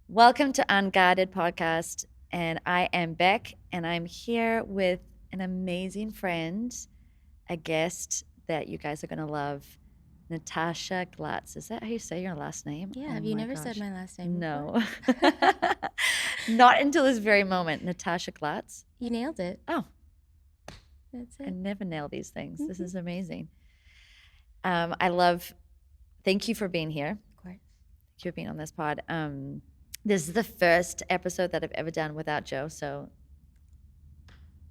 Welcome to Unguarded Podcast, and I am Beck, and I'm here with an amazing friend, a guest that you guys are going to love, Natasha Glatz. Is that how you say your last name? Yeah, Oh have you my never gosh. said my last name No. before? Not until this very moment. Natasha Glatz. You nailed it. Oh, That's I it. never nail these things. This Mhm. is amazing. Thank you for being here. Of course. Thank you for being on this pod. This is the first episode that I've ever done without Joe, so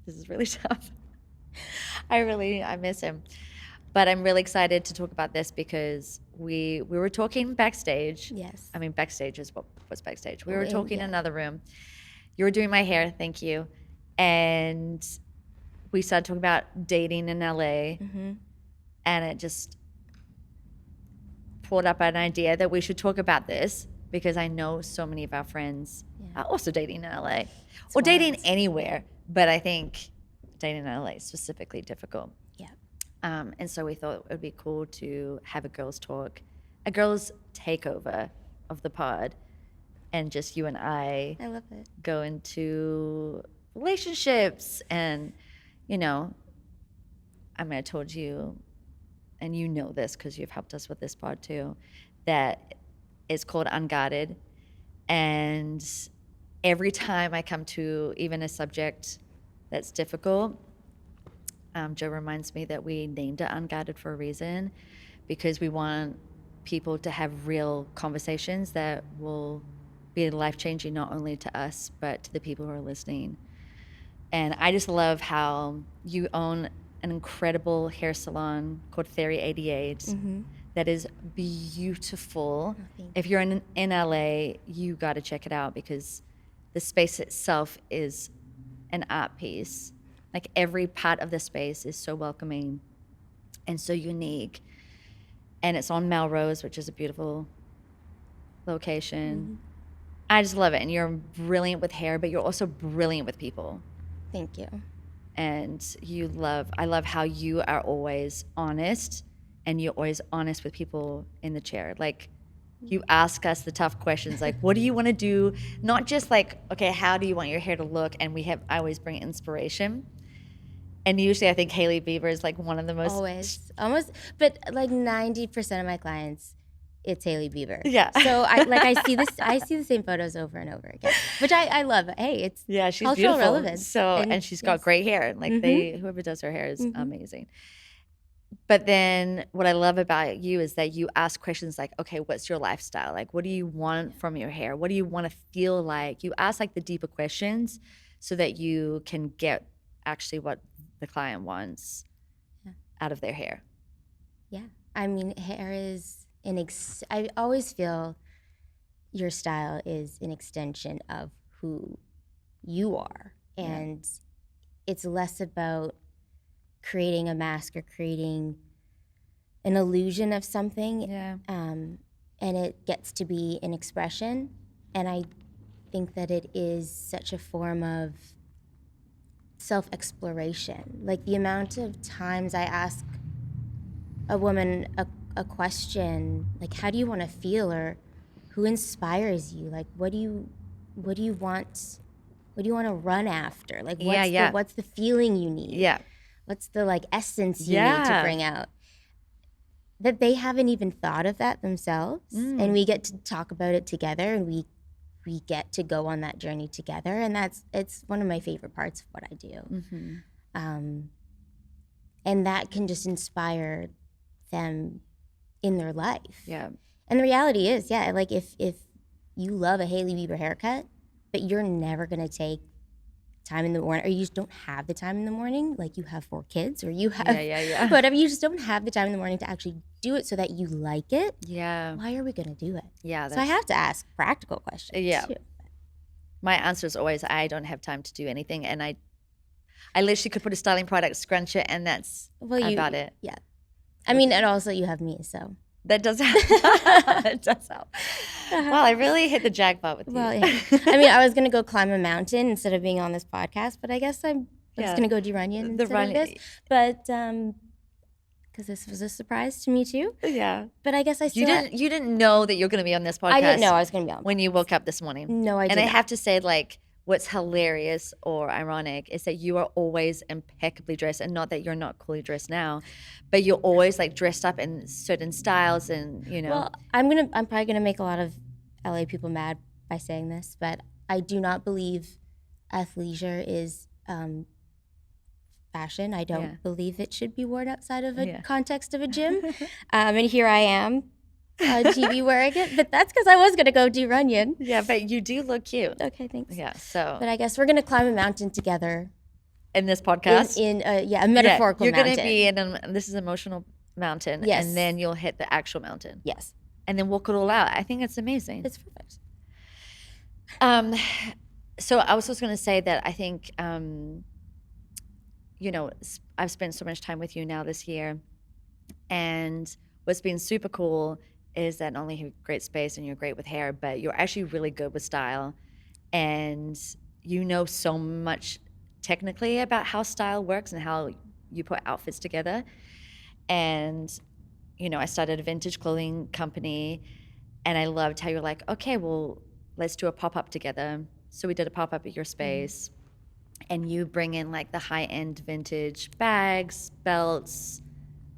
this is really tough. I miss him. But I'm really excited to talk about this because we were talking backstage. Yes. I mean, backstage is what was backstage. We Well, were talking in yeah. another room. You were doing my hair, thank you. And we started talking about dating in LA, Mm-hmm. and it just pulled up an idea that we should talk about this because I know so many of our friends Yeah. are also dating in LA It's or dating wild. anywhere, but I think dating in LA is specifically difficult. Yeah. And so we thought it would be cool to have a girls' talk, a girls' takeover of the pod, and just you and I I love it. go into relationships. And, you know, I mean, I told you, and you know this because you've helped us with this pod too, that it's called Unguarded. And every time I come to even a subject that's difficult, Joe reminds me that we named it Unguarded for a reason because we want people to have real conversations that will be life-changing not only to us but to the people who are listening. And I just love how you own an incredible hair salon called Theory 88 Mm-hmm. that is beautiful. Oh, thank If you're in LA, you got to check it out because the space itself is an art piece. Like every part of the space is so welcoming and so unique. And it's on Melrose, which is a beautiful location. Mm-hmm. I just love it. And you're brilliant with hair, but you're also brilliant with people. Thank you. And I love how you are always honest, and you're always honest with people in the chair. Like, you ask us the tough questions, like, what do you want to do? Not just like, okay, how do you want your hair to look? And I always bring inspiration. And usually I think Hailey Bieber is like one of the most. Always. Almost. But like 90% of my clients, it's Hailey Bieber. Yeah. So I see the same photos over and over again, which I love. Hey, it's Yeah, she's cultural beautiful. relevance. So, and she's got yes. great hair. Like Mhm. whoever does her hair is Mhm. amazing. But then what I love about you is that you ask questions like, okay, what's your lifestyle? Like, what do you want from your hair? What do you want to feel like? You ask like the deeper questions so that you can get actually what the client wants Yeah. out of their hair. Yeah. I mean, hair is I always feel your style is an extension of who you are. Yeah. And it's less about creating a mask or creating an illusion of something. Yeah. And it gets to be an expression. And I think that it is such a form of self-exploration. Like the amount of times I ask a woman a question, like, how do you want to feel, or who inspires you? Like, what do you want? What do you want to run after? Like, what's the feeling you need? Yeah. What's the like essence you need to bring out? That they haven't even thought of that themselves, and we get to talk about it together, and we get to go on that journey together, and it's one of my favorite parts of what I do. Mm-hmm. And that can just inspire them in their life. Yeah. And the reality is, yeah, like if you love a Hailey Bieber haircut, but you're never gonna take time in the morning, or you just don't have the time in the morning, like you have 4 kids, or you have whatever, you just don't have the time in the morning to actually do it so that you like it. Yeah. Why are we gonna do it? Yeah. So I have to ask practical questions. Yeah. Too. My answer is always, I don't have time to do anything. And I literally could put a styling product, scrunch it, and that's about it. Yeah. I mean, and also you have me, so. That does help. That does help. Well, I really hit the jackpot with you. Well, yeah. I mean, I was gonna go climb a mountain instead of being on this podcast, but I guess I'm just gonna go do Runyon instead of this. But because this was a surprise to me too. Yeah. But I guess I still You didn't know that you're going to be on this podcast. I didn't know I was going to be on. When you woke up this morning. No, I And didn't. I have to say, like, what's hilarious or ironic is that you are always impeccably dressed, and not that you're not coolly dressed now, but you're always like dressed up in certain styles, and you know. Well, I'm probably gonna make a lot of LA people mad by saying this, but I do not believe athleisure is fashion. I don't believe it should be worn outside of a context of a gym. And here I am, GB wearing it, but that's because I was gonna go do Runyon. Yeah, but you do look cute. Okay, thanks. Yeah, so. But I guess we're gonna climb a mountain together. In this podcast? In a metaphorical mountain. You're gonna be in this is emotional mountain, yes. And then you'll hit the actual mountain. Yes. And then walk it all out. I think it's amazing. It's perfect. So I was just gonna say that I think, you know, I've spent so much time with you now this year, and what's been super cool is that not only you have great space and you're great with hair, but you're actually really good with style, and you know so much technically about how style works and how you put outfits together. And you know, I started a vintage clothing company, and I loved how you're like, okay, well, let's do a pop-up together. So we did a pop-up at your space, and you bring in like the high-end vintage bags, belts.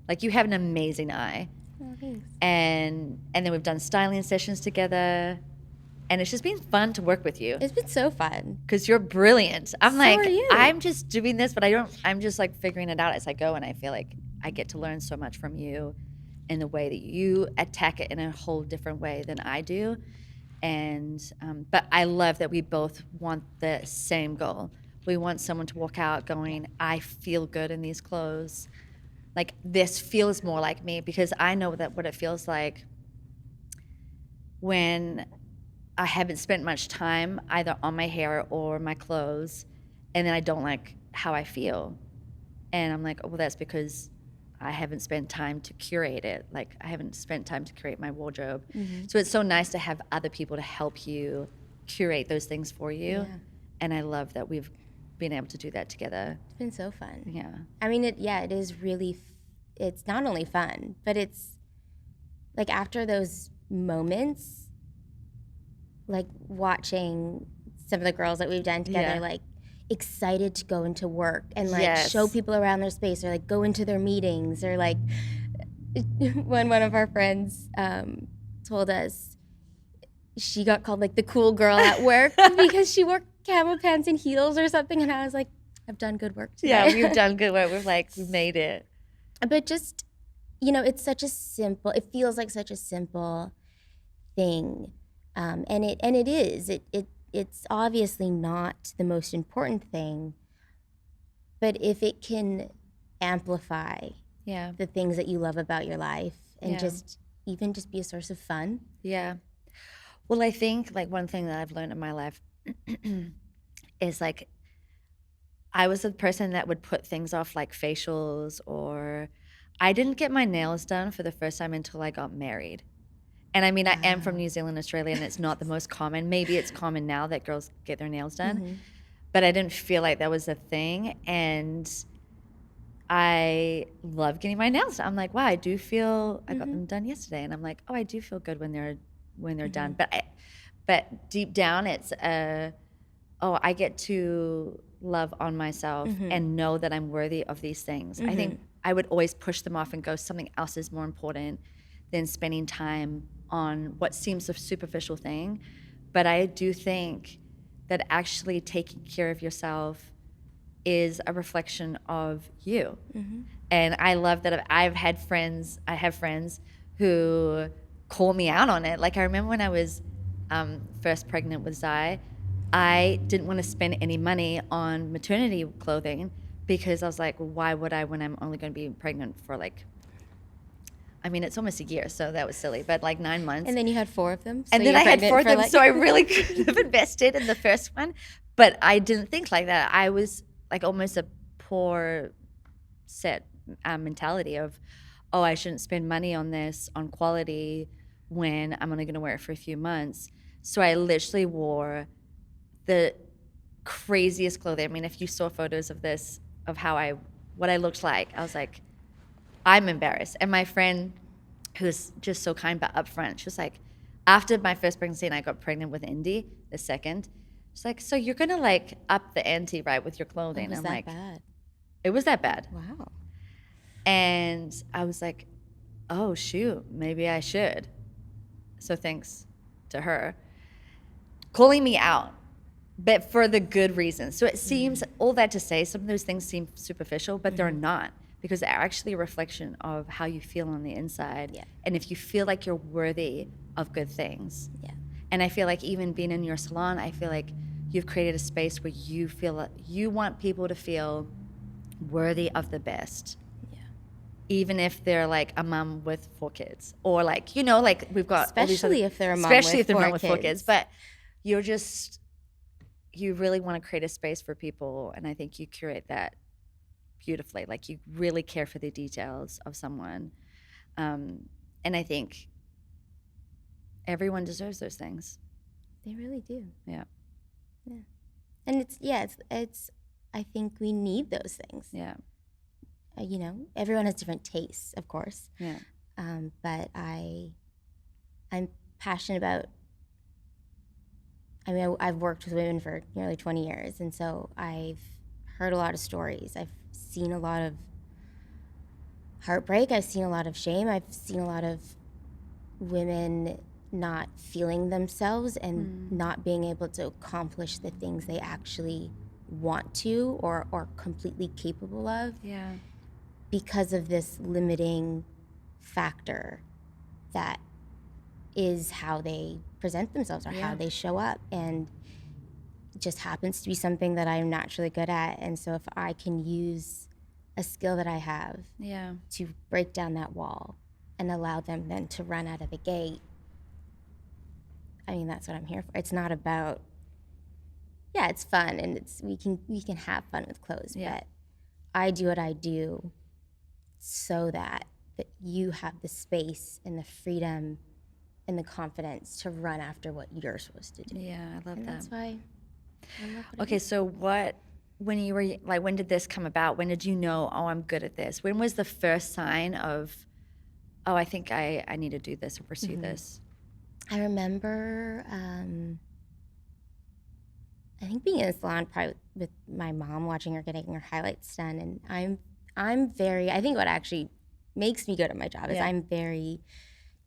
Like, you have an amazing eye. Oh, thanks. And then we've done styling sessions together, and it's just been fun to work with you. It's been so fun. Because you're brilliant. I'm So like, are you. I'm just doing this, but I'm just like figuring it out as I go, and I feel like I get to learn so much from you in the way that you attack it in a whole different way than I do. And but I love that we both want the same goal. We want someone to walk out going, I feel good in these clothes. Like, this feels more like me, because I know that what it feels like when I haven't spent much time either on my hair or my clothes, and then I don't like how I feel. And I'm like, oh, well, that's because I haven't spent time to curate it. Like, I haven't spent time to curate my wardrobe. Mm-hmm. So it's so nice to have other people to help you curate those things for you. Yeah. And I love that we've been able to do that together. It's been so fun. Yeah. I mean, it is really, it's not only fun, but it's like, after those moments, like watching some of the girls that we've done together, like excited to go into work and like show people around their space, or like go into their meetings, or like when one of our friends told us she got called like the cool girl at work because she wore camo pants and heels or something, and I was like, I've done good work today. Yeah, we've done good work. We've made it. But just, you know, it's such a simple, it feels like such a simple thing. And it is. It's obviously not the most important thing, but if it can amplify the things that you love about your life, and just be a source of fun. Yeah. Well, I think like one thing that I've learned in my life is like, I was the person that would put things off, like facials, or I didn't get my nails done for the first time until I got married. And I mean, I am from New Zealand, Australia, and it's not the most common. Maybe it's common now that girls get their nails done. Mm-hmm. But I didn't feel like that was a thing. And I love getting my nails done. I'm like, wow, I do feel, I got them done yesterday. And I'm like, oh, I do feel good when they're done. But deep down, it's, I get to love on myself and know that I'm worthy of these things. I think I would always push them off and go, something else is more important than spending time on what seems a superficial thing. But I do think that actually taking care of yourself is a reflection of you. Mm-hmm. And I love that I have friends who call me out on it. Like, I remember when I was first pregnant with Zai, I didn't want to spend any money on maternity clothing, because I was like, well, why would I, when I'm only going to be pregnant for like, I mean, it's almost a year, so that was silly, but like 9 months. And then you had 4 of them. So and then I had 4 of them, so I really could have invested in the first one, but I didn't think like that. I was like almost a poor set mentality of, oh, I shouldn't spend money on this, on quality, when I'm only going to wear it for a few months. So I literally wore the craziest clothing. I mean, if you saw photos of this, of what I looked like, I was like, I'm embarrassed. And my friend, who's just so kind but upfront, she was like, after my first pregnancy and I got pregnant with Indy, the second, she's like, so you're gonna like up the ante, right, with your clothing? It was I'm that like, bad. it was that bad. Wow. And I was like, oh shoot, maybe I should. So thanks to her calling me out, but for the good reasons. So it seems, all that to say, some of those things seem superficial, but they're not, because they're actually a reflection of how you feel on the inside. Yeah. And if you feel like you're worthy of good things. Yeah. And I feel like even being in your salon, I feel like you've created a space where you feel like you want people to feel worthy of the best. Yeah. Even if they're like a mom with 4 kids, or like, you know, like we've got all these Especially other, if they're a mom especially with if they're 4 mom with 4 kids, kids. but you're just, you really want to create a space for people, and I think you curate that beautifully. Like you really care for the details of someone, and I think everyone deserves those things. They really do. Yeah. Yeah. And it's I think we need those things. Yeah. You know, everyone has different tastes, of course. Yeah. But I'm passionate about, I mean, I've worked with women for nearly 20 years, and so I've heard a lot of stories. I've seen a lot of heartbreak. I've seen a lot of shame. I've seen a lot of women not feeling themselves and not being able to accomplish the things they actually want to or are completely capable of. Yeah. Because of this limiting factor that is how they present themselves or how they show up. And it just happens to be something that I'm naturally good at. And so if I can use a skill that I have to break down that wall and allow them then to run out of the gate, I mean, that's what I'm here for. It's not about, it's fun and we can have fun with clothes, but I do what I do so that you have the space and the freedom and the confidence to run after what you're supposed to do. Yeah, I love and that. That's why I love what I Okay, do. so when you were like, when did this come about? When did you know, oh, I'm good at this? When was the first sign of, oh, I think I need to do this or pursue this? I remember, I think being in a salon probably with my mom, watching her getting her highlights done, and I'm very, I think what actually makes me good at my job is I'm very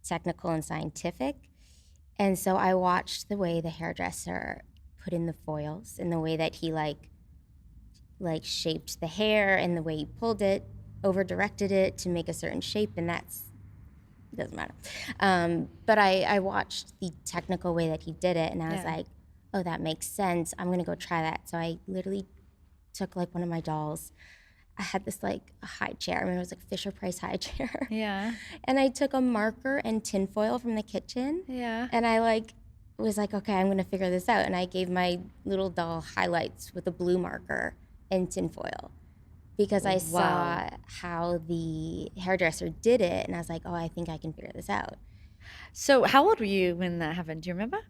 technical and scientific. And so I watched the way the hairdresser put in the foils and the way that he like shaped the hair and the way he pulled it, over directed it to make a certain shape, and doesn't matter. But I watched the technical way that he did it, and I was like, oh, that makes sense. I'm gonna go try that. So I literally took like one of my dolls. I had this like a high chair. I remember it was like Fisher Price high chair. Yeah. And I took a marker and tinfoil from the kitchen. Yeah. And I was like, okay, I'm gonna figure this out. And I gave my little doll highlights with a blue marker and tinfoil because I saw how the hairdresser did it, and I was like, oh, I think I can figure this out. So how old were you when that happened? Do you remember?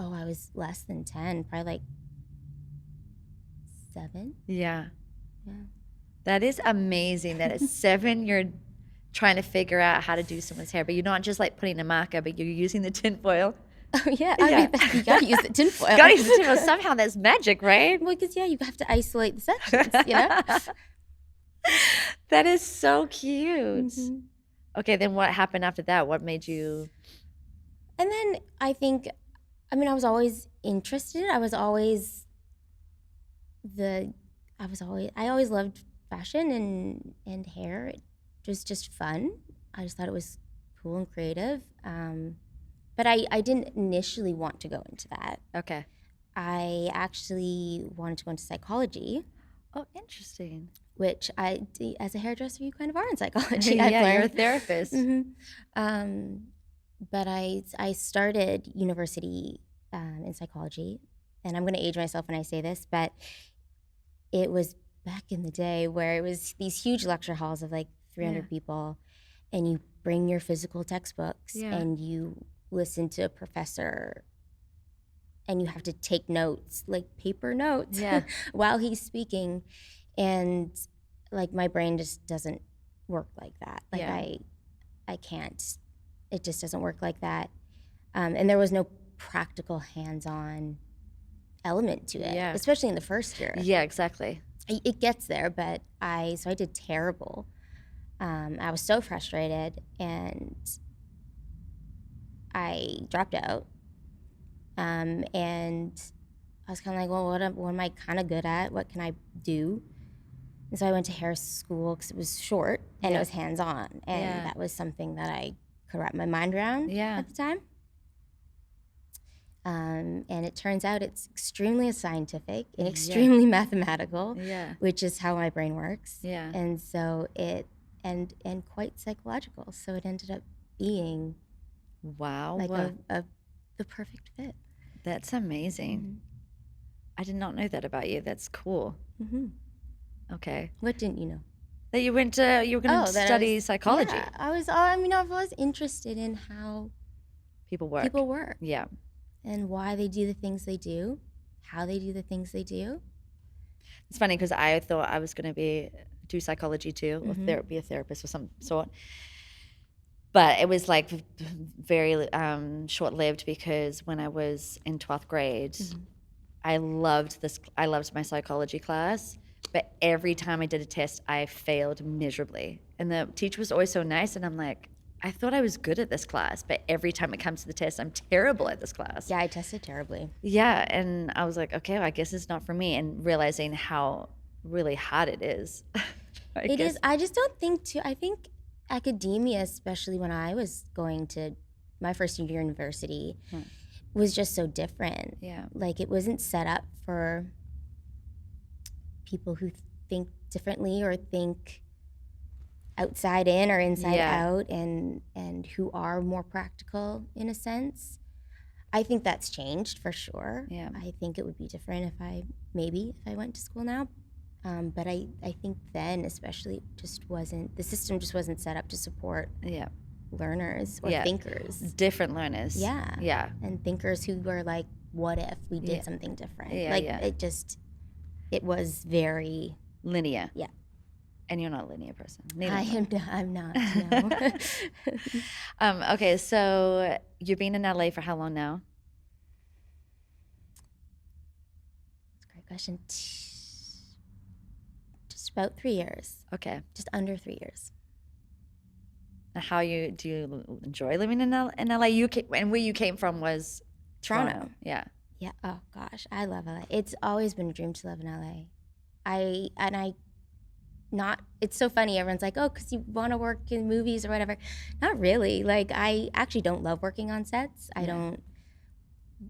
Oh, I was less than 10, probably like 7. Yeah. Yeah. That is amazing that at 7 you're trying to figure out how to do someone's hair, but you're not just like putting a marker, but you're using the tinfoil. Oh, yeah. I mean, you gotta use the tinfoil. You gotta use the tinfoil. Somehow that's magic, right? Well, because, you have to isolate the sections, you know? That is so cute. Mm-hmm. Okay, then what happened after that? What made you? And then I think, I was always interested. I always loved fashion and hair. It was just fun. I just thought it was cool and creative. But I didn't initially want to go into that. Okay. I actually wanted to go into psychology. Oh, interesting. Which as a hairdresser, you kind of are in psychology. You're a therapist. Mm-hmm. But I started university in psychology, and I'm going to age myself when I say this, but it was back in the day where it was these huge lecture halls of like 300 people, and you bring your physical textbooks and you listen to a professor, and you have to take notes, like paper notes, while he's speaking. And like my brain just doesn't work like that. Like Yeah. I can't. It just doesn't work like that. And there was no practical hands-on element to it, Yeah. especially in the first year. Yeah, exactly. It gets there, but I did terrible. I was so frustrated, and I dropped out. And I was kind of like, well, what am I kind of good at? What can I do? And so I went to hair school because it was short and it was hands-on, and that was something that I could wrap my mind around at the time. And it turns out it's extremely scientific and extremely mathematical, which is how my brain works. Yeah. And so and quite psychological. So it ended up being like the perfect fit. That's amazing. Mm-hmm. I did not know that about you. That's cool. Mm-hmm. Okay. What didn't you know? That you were going to study psychology. Yeah, I've always interested in how people work. Yeah. And why they do the things they do, how they do the things they do. It's funny because I thought I was going to do psychology too, or be a therapist of some sort. But it was like very short-lived, because when I was in 12th grade, I loved my psychology class, but every time I did a test, I failed miserably. And the teacher was always so nice, and I'm like, I thought I was good at this class, but every time it comes to the test, I'm terrible at this class. Yeah, I tested terribly. Yeah, and I was like, okay, well, I guess it's not for me, and realizing how really hard it is. It is. I just don't think I think academia, especially when I was going to my first year of university, was just so different. Yeah. Like it wasn't set up for people who think differently or think outside in or inside out, and who are more practical in a sense. I think that's changed for sure. Yeah. I think it would be different if I went to school now. But I think then especially the system just wasn't set up to support learners or thinkers. Different learners. Yeah. Yeah. And thinkers who were like, what if we did something different? It was very linear. Yeah. And you're not a linear person. I'm not, no. Okay, so you've been in LA for how long now? That's a great question. Just about 3 years. Okay. Just under 3 years. And do you enjoy living in LA? And where you came from was Toronto. Yeah. Yeah. Oh gosh, I love LA. It's always been a dream to live in LA. It's so funny. Everyone's like, oh, because you want to work in movies or whatever. Not really. Like, I actually don't love working on sets.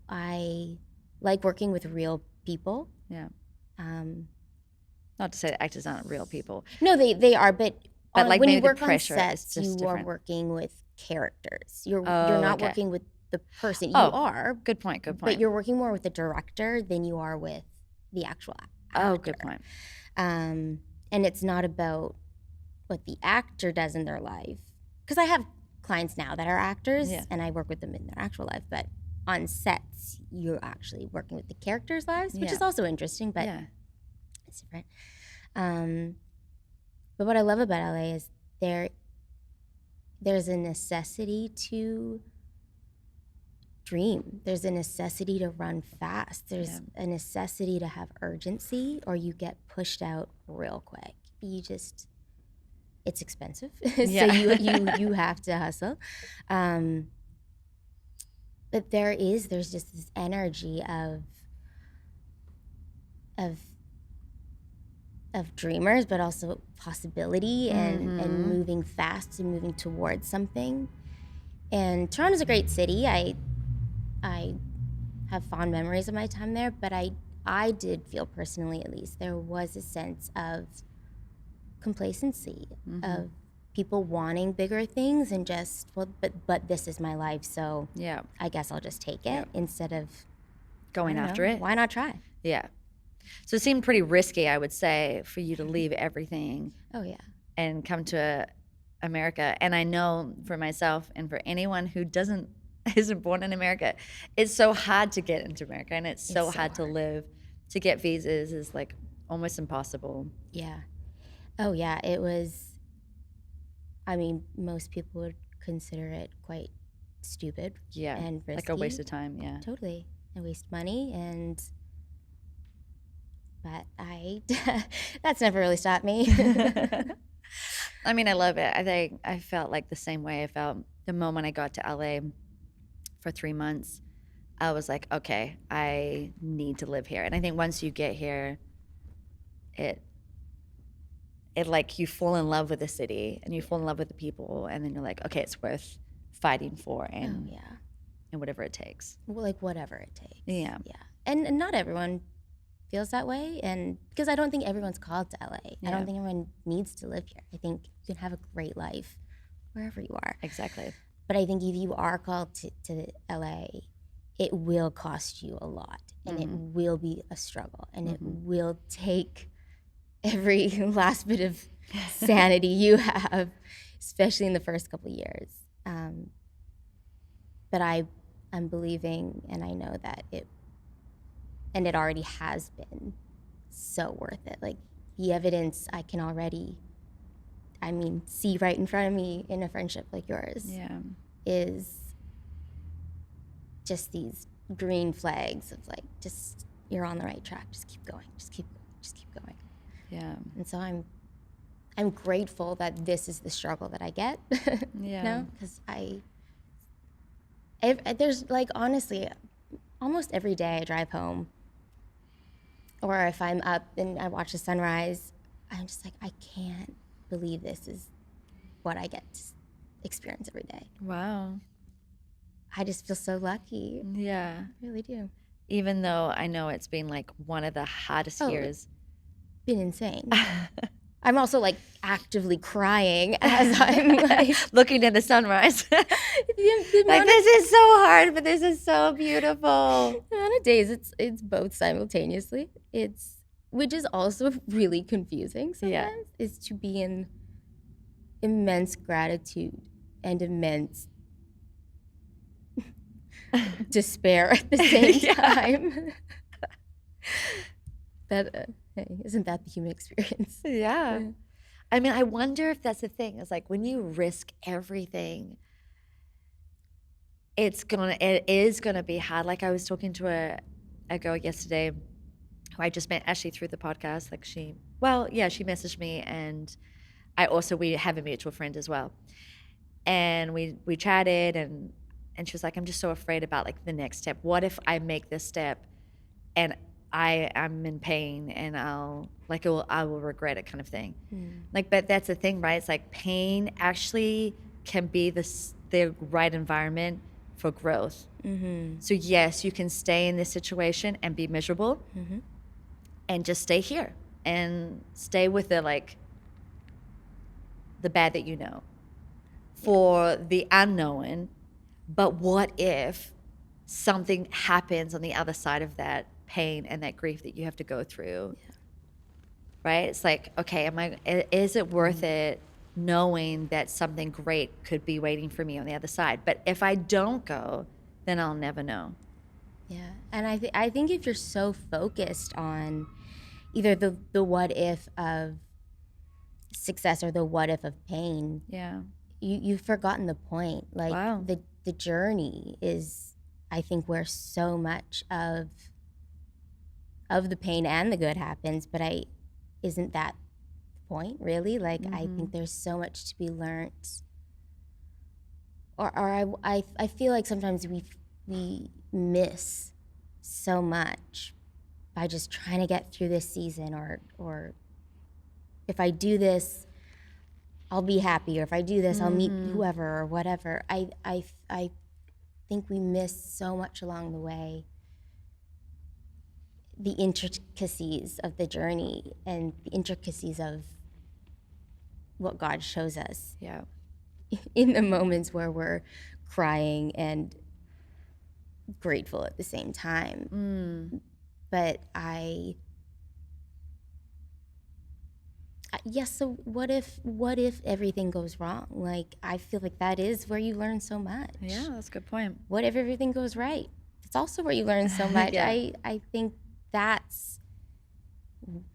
I like working with real people. Yeah. Not to say that actors aren't real people. No, they are. But like when you maybe work the on pressure sets, is you just are different. working with characters. You're not working with the person. You are. Good point. But you're working more with the director than you are with the actual actor. Oh, good point. And it's not about what the actor does in their life. Because I have clients now that are actors, and I work with them in their actual life. But on sets, you're actually working with the characters' lives, which is also interesting, but it's different. But what I love about LA is there's a necessity to dream. There's a necessity to run fast. There's a necessity to have urgency, or you get pushed out real quick. It's expensive, so you have to hustle. But there's just this energy of dreamers, but also possibility and moving fast and moving towards something. And Toronto's a great city. I have fond memories of my time there, but I did feel personally, at least, there was a sense of complacency, of people wanting bigger things and just, but this is my life, so I guess I'll just take it instead of going after it. Why not try? Yeah. So it seemed pretty risky, I would say, for you to leave everything. Oh yeah. And come to America. And I know for myself and for anyone who isn't born in America, it's so hard to get into America, and it's so hard to live. To get visas is like almost impossible. Yeah. Oh, yeah. It was, I mean, most people would consider it quite stupid Yeah, and risky. like a waste of time. Yeah. Totally. I waste money, but that's never really stopped me. I mean, I love it. I think I felt like the same way I felt the moment I got to LA for 3 months. I was like, okay, I need to live here. And I think once you get here, it like you fall in love with the city and you fall in love with the people, and then you're like, okay, it's worth fighting for and and whatever it takes. Well, like whatever it takes. Yeah. Yeah. And not everyone feels that way, and because I don't think everyone's called to LA. I don't think everyone needs to live here. I think you can have a great life wherever you are. Exactly. But I think if you are called to LA, it will cost you a lot, and it will be a struggle, and it will take every last bit of sanity you have, especially in the first couple of years. But I'm believing, and I know that it already has been so worth it. Like the evidence I can already, see right in front of me in a friendship like yours. Yeah. Is just these green flags of like, just you're on the right track. Just keep going. Just keep going. Yeah. And so I'm grateful that this is the struggle that I get. Yeah. Because there's like, honestly, almost every day I drive home, or if I'm up and I watch the sunrise, I'm just like, I can't believe this is what I get to experience every day. Wow. I just feel so lucky. Yeah. I really do. Even though I know it's been like one of the hottest years. Been insane. I'm also like actively crying as I'm like looking at the sunrise. Like, this is so hard, but this is so beautiful. The amount of days it's both simultaneously. Which is also really confusing sometimes, is to be in immense gratitude and immense despair at the same time. But hey, isn't that the human experience? Yeah. I mean, I wonder if that's the thing. It's like when you risk everything, it is gonna be hard. Like I was talking to a girl yesterday who I just met actually through the podcast. Like she messaged me, and we have a mutual friend as well. And we chatted, and she was like, I'm just so afraid about like the next step. What if I make this step and I'm in pain and I will regret it, kind of thing. Like, but that's the thing, right? It's like pain actually can be the right environment for growth. So yes, you can stay in this situation and be miserable and just stay here and stay with the bad that you know for the unknown. But what if something happens on the other side of that pain and that grief that you have to go through? Right? It's like, okay, is it worth it knowing that something great could be waiting for me on the other side? But if I don't go, then I'll never know. Yeah. And I think if you're so focused on either the what if of success or the what if of pain, you've forgotten the point. Like the journey is, I think, where so much of the pain and the good happens, but isn't that the point, really? Like, I think there's so much to be learned. Or I feel like sometimes we miss so much by just trying to get through this season, or if I do this, I'll be happy, or if I do this, I'll meet whoever or whatever. I think we miss so much along the way. The intricacies of the journey and the intricacies of what God shows us. Yeah. In the moments where we're crying and grateful at the same time. But so what if everything goes wrong? Like, I feel like that is where you learn so much. Yeah, that's a good point. What if everything goes right? It's also where you learn so much. I think that's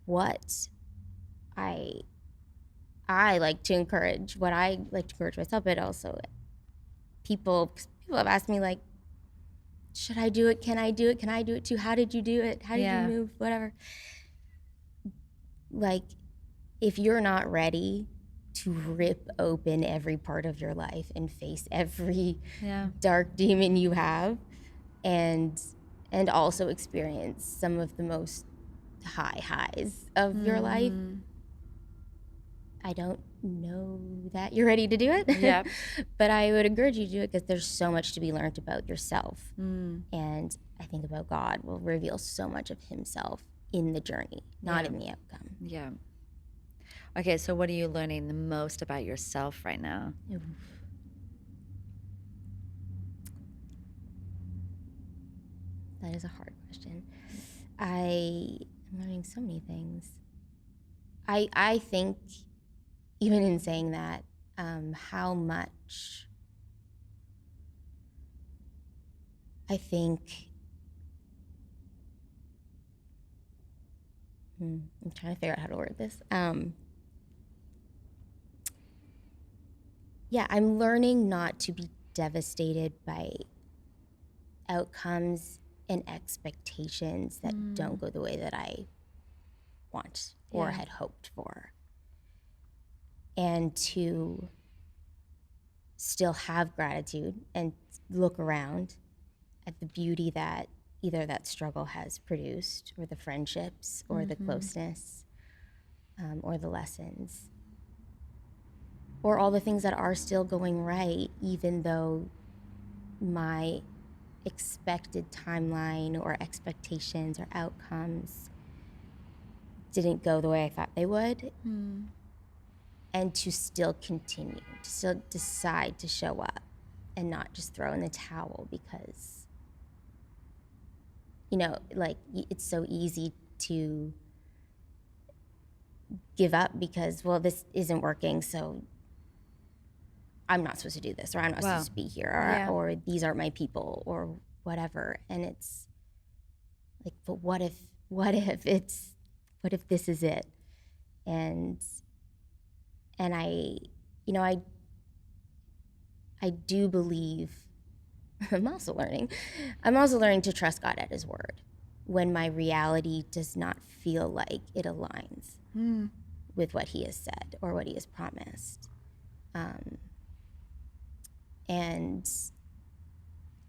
what I like to encourage, what I like to encourage myself, but also people have asked me, like, should I do it? Can I do it? Can I do it too? How did you do it? How did you move? Whatever. Like, if you're not ready to rip open every part of your life and face every dark demon you have, and also experience some of the most high highs of your life, I don't know that you're ready to do it. Yep. But I would encourage you to do it, because there's so much to be learned about yourself. And I think about God will reveal so much of himself in the journey, not in the outcome. Yeah. Okay, so what are you learning the most about yourself right now? Oof. That is a hard question. I'm learning so many things. I think, even in saying that, how much I think, I'm trying to figure out how to word this. Yeah, I'm learning not to be devastated by outcomes and expectations that don't go the way that I want or had hoped for. And to still have gratitude and look around at the beauty that either that struggle has produced, or the friendships, or the closeness, or the lessons, or all the things that are still going right, even though my expected timeline or expectations or outcomes didn't go the way I thought they would. And to still continue, to still decide to show up and not just throw in the towel, because, like, it's so easy to give up because, well, this isn't working, so I'm not supposed to do this, or I'm not supposed to be here, or these aren't my people, or whatever. And it's like, but what if this is it? And I do believe, I'm also learning to trust God at his word when my reality does not feel like it aligns with what he has said or what he has promised. And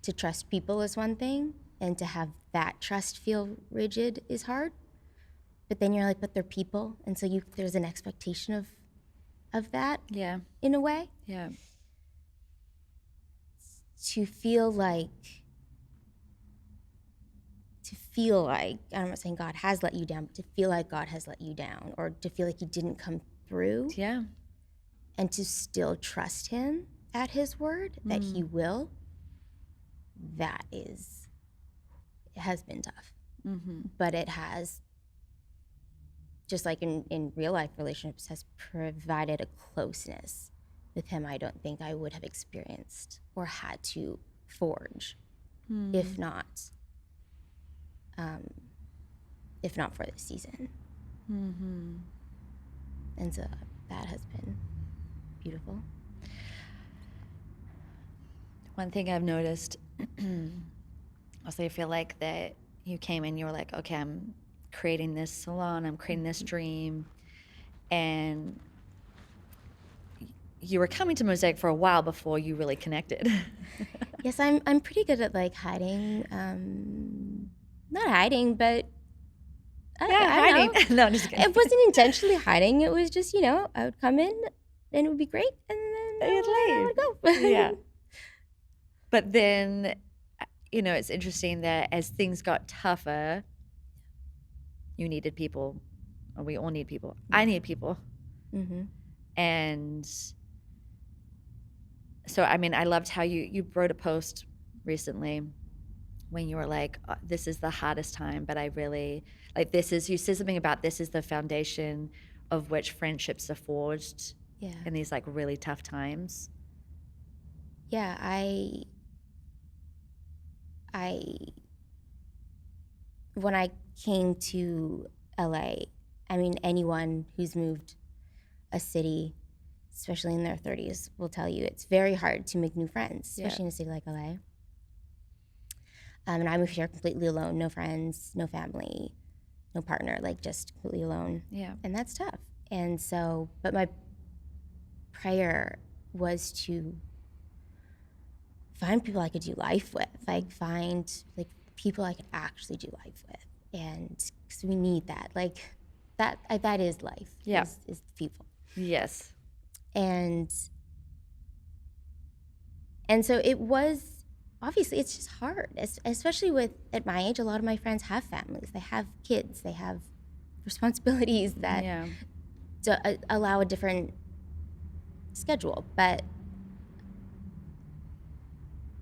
to trust people is one thing, and to have that trust feel rigid is hard. But then you're like, but they're people, and so there's an expectation of that. Yeah. In a way. Yeah. To feel like, I'm not saying God has let you down, but to feel like God has let you down, or to feel like he didn't come through. Yeah. And to still trust him at his word that he will, it has been tough. But it has, just like in real life relationships, has provided a closeness with him I don't think I would have experienced or had to forge if not for this season. And so that has been beautiful. One thing I've noticed, also, I feel like that you came and you were like, okay, I'm creating this salon, I'm creating this dream, and you were coming to Mosaic for a while before you really connected. Yes, I'm pretty good at, like, hiding, not hiding, but I don't know. No, I'm just kidding. It wasn't intentionally hiding. It was just, I would come in and it would be great, and then I would go. Yeah. But then, it's interesting that as things got tougher, you needed people, or we all need people. I need people. And so, I mean, I loved how you wrote a post recently when you were like, this is the hardest time, but I really, like, you said something about this is the foundation of which friendships are forged in these, like, really tough times. Yeah, when I came to LA. I mean, anyone who's moved a city, especially in their 30s, will tell you it's very hard to make new friends, especially in a city like LA. And I moved here completely alone, no friends, no family, no partner, like just completely alone. Yeah. And that's tough. And so, but my prayer was to find people I could do life with, like find like people I could actually do life with. And because we need that, like that is life, Yeah. is people. Yes. And so it was, obviously it's just hard, especially with, at my age, a lot of my friends have families, they have kids, they have responsibilities that allow a different schedule. But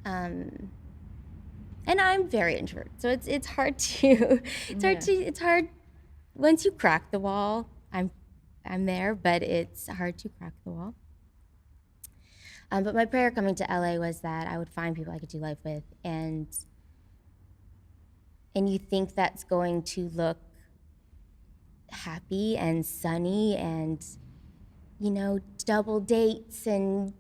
and I'm very introverted, so it's hard to it's hard once you crack the wall. I'm there, but it's hard to crack the wall. But my prayer coming to LA was that I would find people I could do life with, and you think that's going to look happy and sunny and, you know, double dates and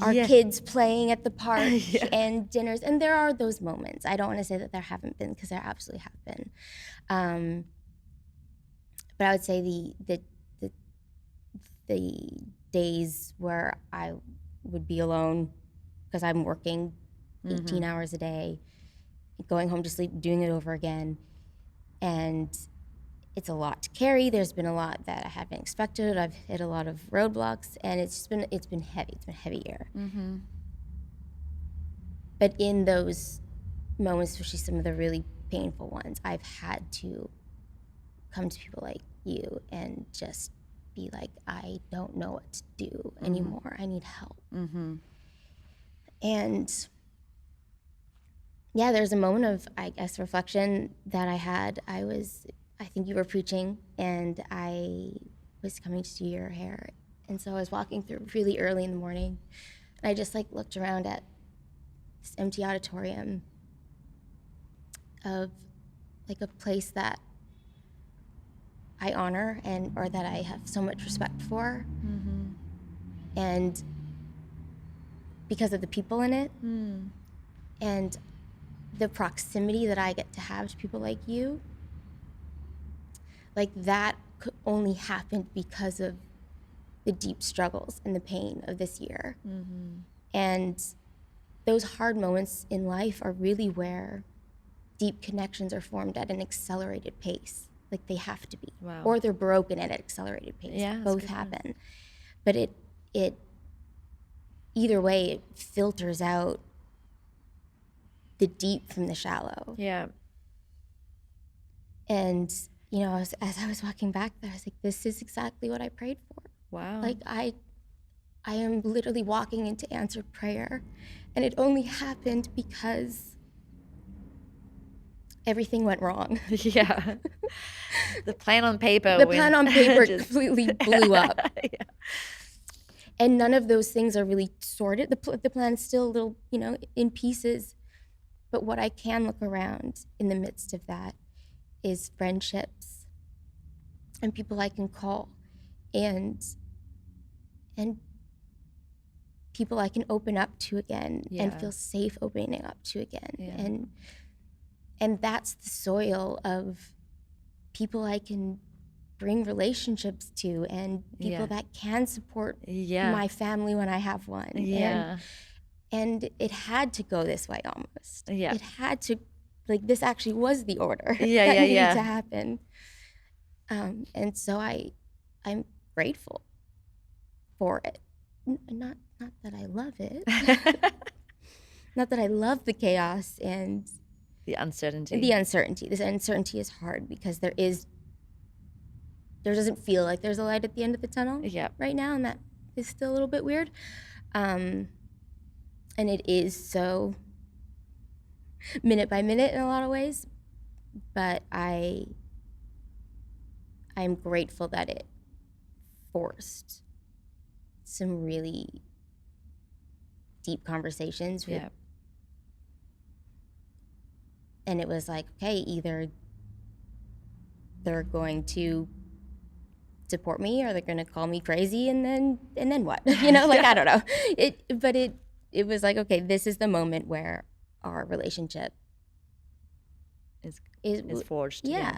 our kids playing at the park and dinners. And there are those moments. I don't want to say that there haven't been, because there absolutely have been. But I would say the days where I would be alone because I'm working 18 hours a day, going home to sleep, doing it over again. And it's a lot to carry. There's been a lot that I haven't expected. I've hit a lot of roadblocks, and it's been heavy. It's been a heavy year. But in those moments, especially some of the really painful ones, I've had to come to people like you and just be like, I don't know what to do anymore. I need help. And yeah, there's a moment of, I guess, reflection that I had. I think you were preaching, and I was coming to do your hair. And so I was walking through really early in the morning, and I just like looked around at this empty auditorium of like a place that I honor or that I have so much respect for. And because of the people in it and the proximity that I get to have to people like you, like that could only happen because of the deep struggles and the pain of this year. And those hard moments in life are really where deep connections are formed at an accelerated pace. Like they have to be. Wow. Or they're broken at an accelerated pace. Yeah, both happen. But it either way, it filters out the deep from the shallow. Yeah. And, you know, as I was walking back there, I was like, this is exactly what I prayed for. Wow. Like I am literally walking into answered prayer, and it only happened because everything went wrong. Yeah. The plan on paper. The plan on paper completely blew up. Yeah. And none of those things are really sorted. The plan is still a little, you know, in pieces. But what I can look around in the midst of that is friendships and people I can call and people I can open up to again and feel safe opening up to again. And that's the soil of people I can bring relationships to and people that can support my family when I have one. And it had to go this way almost. It had to, like, this actually was the order that needed to happen. And so I'm grateful for it. Not that I love it. Not that I love the chaos and the uncertainty. This uncertainty is hard because there doesn't feel like there's a light at the end of the tunnel right now, and that is still a little bit weird. And it is so minute by minute in a lot of ways, but I'm grateful that it forced some really deep conversations with, and it was like, okay, either they're going to support me or they're going to call me crazy, and then what? Like, I don't know. It was like, okay, this is the moment where our relationship is forged. Yeah.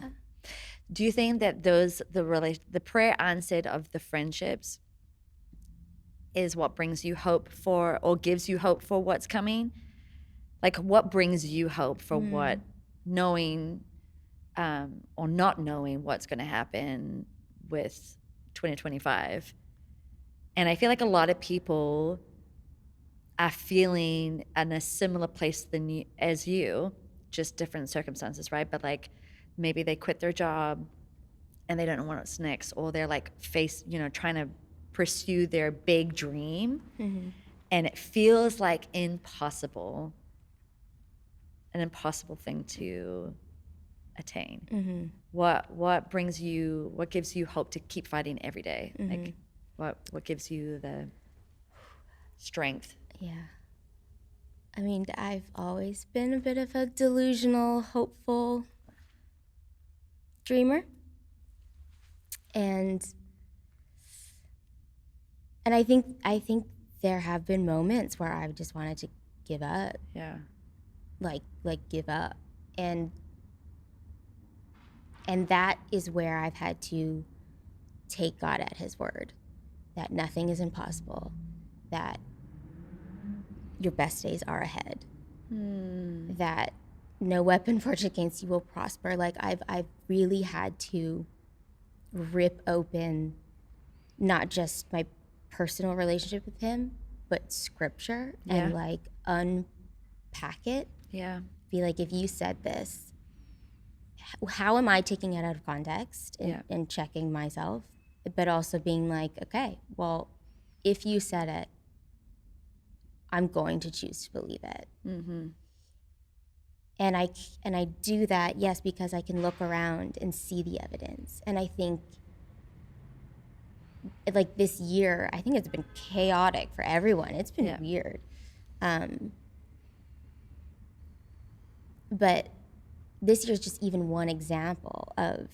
Do you think that the prayer answered of the friendships is what brings you hope for, or gives you hope for what's coming? Like, what brings you hope for what, knowing or not knowing what's going to happen with 2025? And I feel like a lot of people are feeling in a similar place as you, just different circumstances, right? But like, maybe they quit their job and they don't know what's next, or they're like trying to pursue their big dream, and it feels like an impossible thing to attain. What gives you hope to keep fighting every day? Like, what gives you the strength? Yeah. I mean, I've always been a bit of a delusional, hopeful dreamer. And I think there have been moments where I've just wanted to give up. Yeah. Like give up. And that is where I've had to take God at his word, that nothing is impossible, that your best days are ahead, that no weapon forged against you will prosper. Like, I've really had to rip open not just my personal relationship with him, but scripture, and like unpack it. Yeah. Be like, if you said this, how am I taking it out of context and checking myself, but also being like, okay, well, if you said it, I'm going to choose to believe it. And I do that, yes, because I can look around and see the evidence. And I think, like, this year, I think it's been chaotic for everyone. It's been weird. But this year's just even one example of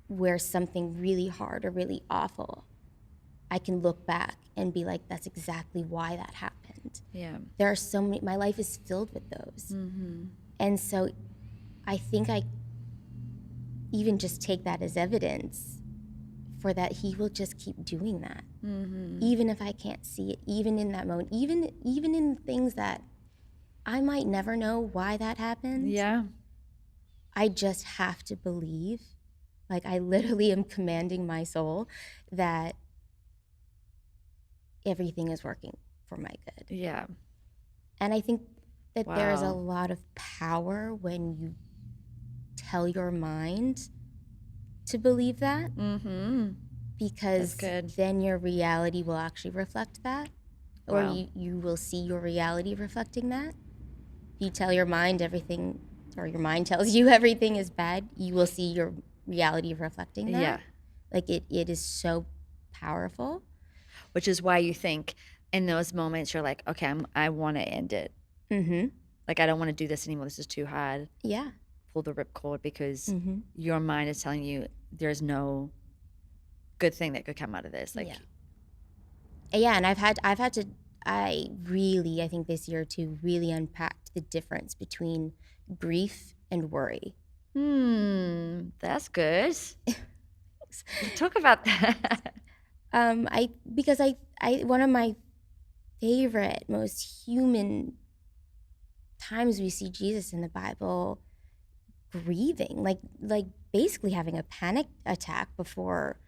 where something really hard or really awful, I can look back and be like, that's exactly why that happened. Yeah. There are so many, my life is filled with those. And so I think I even just take that as evidence for that he will just keep doing that. Even if I can't see it, even in that moment, even in things that I might never know why that happened. Yeah. I just have to believe, like, I literally am commanding my soul that everything is working for my good. Yeah. And I think that there's a lot of power when you tell your mind to believe that. Because then your reality will actually reflect that. Or you will see your reality reflecting that. If you tell your mind everything, or your mind tells you everything is bad, you will see your reality reflecting that. Yeah. Like, it is so powerful. Which is why you think in those moments you're like, okay, I want to end it. Like, I don't want to do this anymore. This is too hard. Yeah. Pull the ripcord, because your mind is telling you there's no good thing that could come out of this. Like, and I've had to, I think this year to really unpack the difference between grief and worry. That's good. Talk about that. Because one of my favorite, most human times we see Jesus in the Bible grieving, like basically having a panic attack before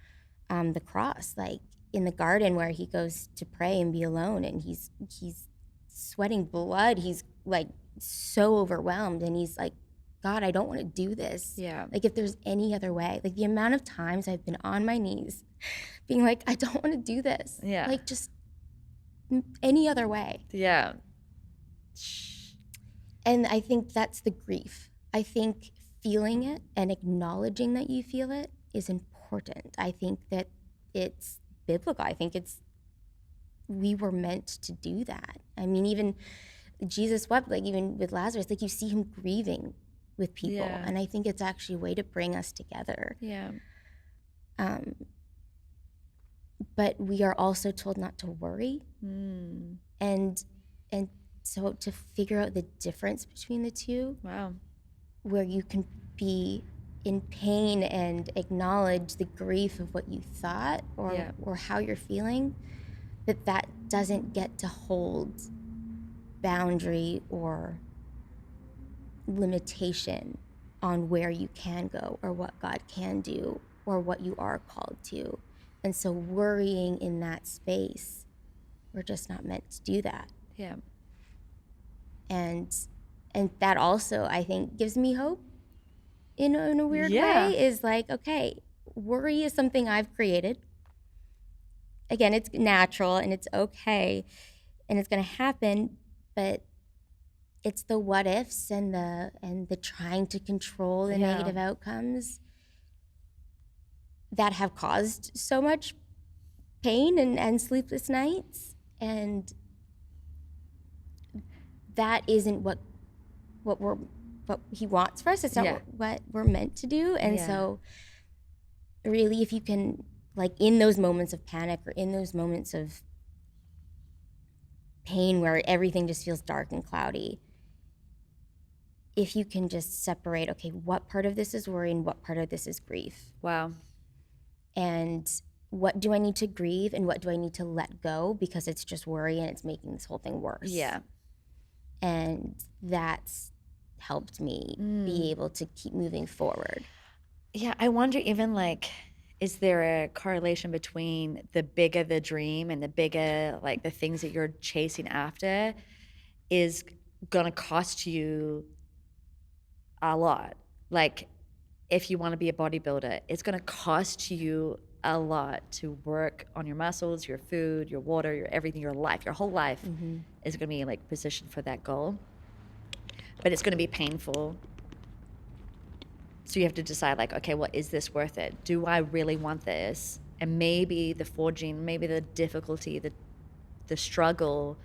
the cross, like in the garden where he goes to pray and be alone, and he's sweating blood. He's like so overwhelmed, and he's like, God, I don't want to do this. Yeah. Like, if there's any other way, like the amount of times I've been on my knees being like, I don't want to do this. Yeah. Like, just any other way. Yeah. And I think that's the grief. I think feeling it and acknowledging that you feel it is important. I think that it's biblical. I think we were meant to do that. I mean, even Jesus wept, like even with Lazarus, like you see him grieving with people. Yeah. And I think it's actually a way to bring us together. Yeah. But we are also told not to worry. And so to figure out the difference between the two, Wow. where you can be in pain and acknowledge the grief of what you thought or how you're feeling, that doesn't get to hold boundary or limitation on where you can go or what God can do or what you are called to. And so worrying in that space, we're just not meant to do that. Yeah. And that also, I think, gives me hope in a weird Yeah. way, is like, okay, worry is something I've created. Again, it's natural and it's okay and it's going to happen, but it's the what ifs and the trying to control the negative outcomes that have caused so much pain and sleepless nights. And that isn't what he wants for us. It's not what we're meant to do. And so really, if you can, like, in those moments of panic or in those moments of pain where everything just feels dark and cloudy, if you can just separate, okay, what part of this is worry and what part of this is grief? Wow. And what do I need to grieve and what do I need to let go because it's just worry and it's making this whole thing worse? Yeah. And that's helped me be able to keep moving forward. Yeah, I wonder even, like, is there a correlation between the bigger the dream and the bigger, like, the things that you're chasing after is gonna cost you a lot? Like, if you want to be a bodybuilder, it's going to cost you a lot to work on your muscles, your food, your water, your everything, your life, your whole life is going to be, like, positioned for that goal. But it's going to be painful. So you have to decide, like, okay, well, is this worth it? Do I really want this? And maybe the forging, maybe the difficulty, the struggle